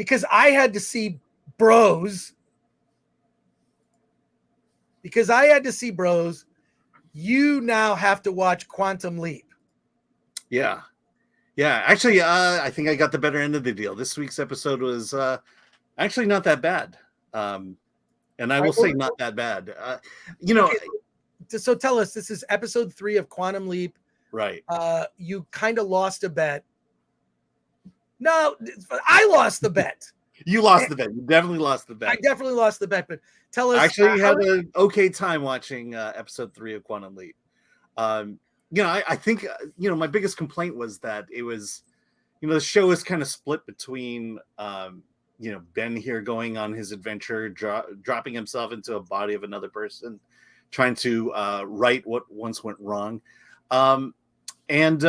because I had to see Bros. Because I had to see Bros, you now have to watch Quantum Leap. Yeah. Yeah. Actually, I think I got the better end of the deal. This week's episode was actually not that bad. And I will say not that bad. Okay, so tell us, this is episode 3 of Quantum Leap. Right. You kind of lost a bet. No, I lost the bet. You lost the bet. You definitely lost the bet. I definitely lost the bet, but tell us. I actually had an okay time watching episode 3 of Quantum Leap. I think, my biggest complaint was that it was, the show is kind of split between, Ben here going on his adventure, dropping himself into a body of another person, trying to right what once went wrong. And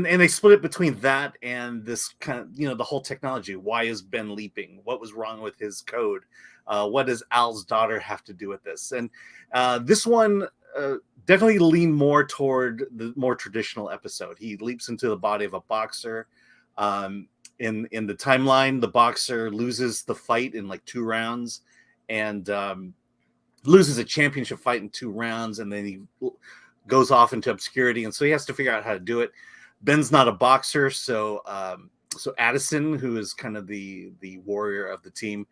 they split it between that and this kind of, the whole technology. Why is Ben leaping? What was wrong with his code? What does Al's daughter have to do with this? And this one definitely leaned more toward the more traditional episode. He leaps into the body of a boxer. In the timeline, the boxer loses the fight in like 2 rounds and loses a championship fight in 2 rounds. And then he goes off into obscurity. And so he has to figure out how to do it. Ben's not a boxer, so Addison, who is kind of the warrior of the team,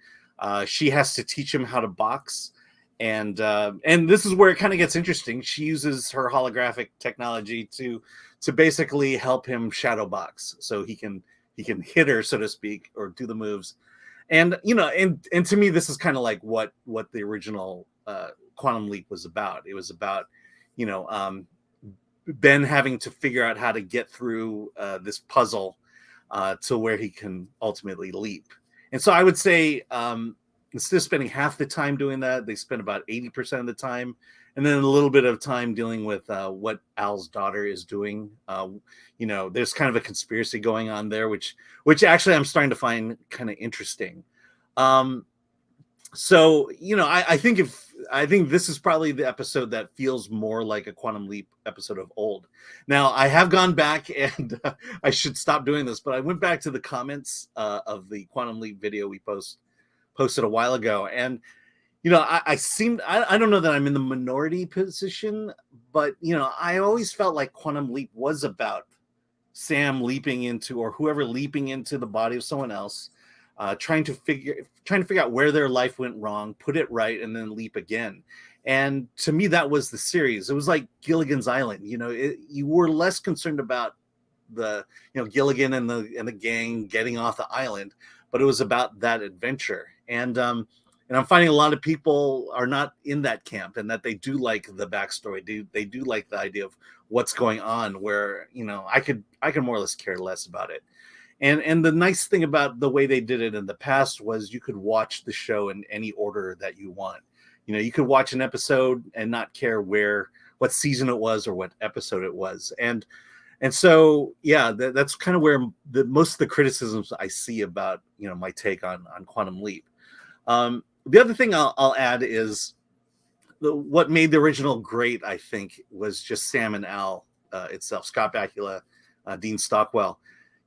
she has to teach him how to box, and this is where it kind of gets interesting. She uses her holographic technology to basically help him shadow box, so he can hit her, so to speak, or do the moves, and and to me, this is kind of like what the original Quantum Leap was about. It was about Ben having to figure out how to get through this puzzle to where he can ultimately leap. And so I would say instead of spending half the time doing that, they spend about 80% of the time, and then a little bit of time dealing with what Al's daughter is doing. There's kind of a conspiracy going on there, which actually I'm starting to find kind of interesting. So, I think this is probably the episode that feels more like a Quantum Leap episode of old. Now, I have gone back and I should stop doing this, but I went back to the comments of the Quantum Leap video we posted a while ago. And, I don't know that I'm in the minority position, but, I always felt like Quantum Leap was about Sam leaping into, or whoever leaping into the body of someone else, trying to figure out where their life went wrong, put it right, and then leap again. And to me, that was the series. It was like Gilligan's Island. You were less concerned about the Gilligan and the gang getting off the island, but it was about that adventure. And I'm finding a lot of people are not in that camp, and that they do like the backstory. They do like the idea of what's going on. Where I could more or less care less about it. And the nice thing about the way they did it in the past was you could watch the show in any order that you want. You could watch an episode and not care what season it was or what episode it was. And so, yeah, that's kind of where most of the criticisms I see about, my take on Quantum Leap. The other thing I'll add is what made the original great, I think, was just Sam and Al itself, Scott Bakula, Dean Stockwell.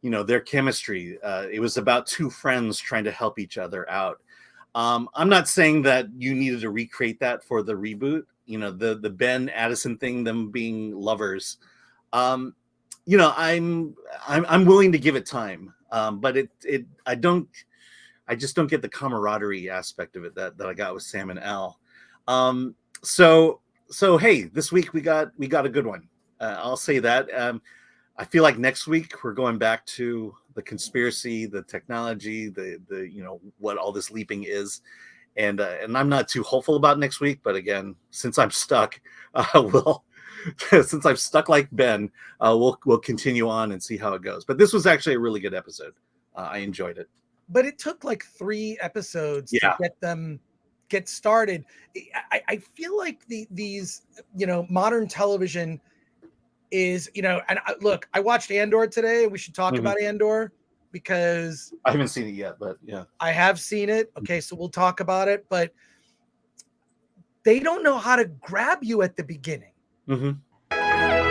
Their chemistry. It was about 2 friends trying to help each other out. I'm not saying that you needed to recreate that for the reboot. The Ben Addison thing, them being lovers. I'm willing to give it time. But I just don't get the camaraderie aspect of it that I got with Sam and Al. So hey, this week we got a good one. I'll say that. I feel like next week we're going back to the conspiracy, the technology, the what all this leaping is, and I'm not too hopeful about next week. But again, since I'm stuck, since I'm stuck like Ben, we'll continue on and see how it goes. But this was actually a really good episode. I enjoyed it. But it took like 3 episodes to get them get started. I feel like these modern television is, and look, I watched Andor today. We should talk about Andor because I haven't seen it yet, but yeah, I have seen it. Okay, so we'll talk about it, but they don't know how to grab you at the beginning. Mm-hmm.